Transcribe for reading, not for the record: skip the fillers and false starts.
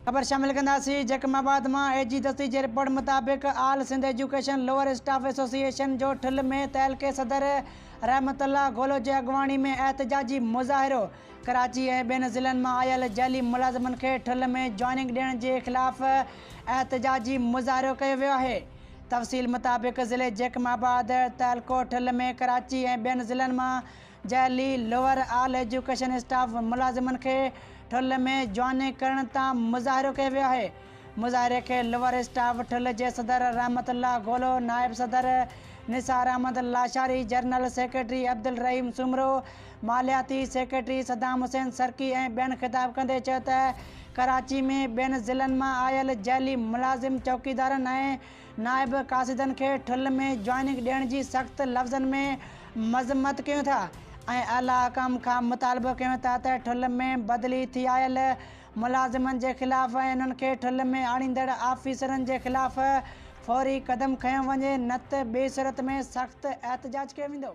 खबर शामिल कंदासीं जैकमाबाद में एजी दस्ती जे रिपोर्ट मुताबिक all Sindh education lower staff association जो ठिल में तहलके सदर रहमतुल्लाह गोलो की अगवानी में एहतजाजी मुज़ाहिरो कराची ऐं ॿियनि ज़िलनि में आयल जैली मुलाज़िमनि खे ठिल में जॉइनिंग ॾियण के ख़िलाफ़ एहतजाजी मुज़ाहिरो कयो वियो आहे। तफ़सील मुताबिक ज़िले जैकमाबाद तहलको ठिल में कराची ऐं ॿियनि ज़िलनि में जैली लोअर आल एजुकेशन स्टाफ मुलाज़िमनि खे ठिल में जॉइनिंग करण तां मुज़ाहिरो कयो वियो आहे। मुज़ाहिरे के लोअर स्टाफ ठिल जे सदर रहमतुल्लाह गोलो, नायब सदर निसार अहमद लाशारी, जनरल सेक्रेटरी अब्दुल रहीम सुमरो, मालियाती सेक्रेटरी सदाम हुसैन सरकी ऐं ॿियनि ख़िताब कंदे चयो त कराची में ॿियनि ज़िलनि में आयल जैली मुलाज़िम चौकीदारनि ऐं नायब कासिदनि खे ठिल में जॉइनिंग ॾियण जी सख़्त लफ़्ज़नि में मज़म्मत कयूं था ऐं आला हकाम खां मुतालबो कयूं था त ठिल में बदिली थी आयल मुलाज़िमनि जे ख़िलाफ़ ऐं उन्हनि खे ठिल में आणींदड़ आफ़ीसरनि जे ख़िलाफ़ फौरी क़दम खयों वञे, न त ॿिए सूरत में सख़्त एहतजाज कयो वेंदो।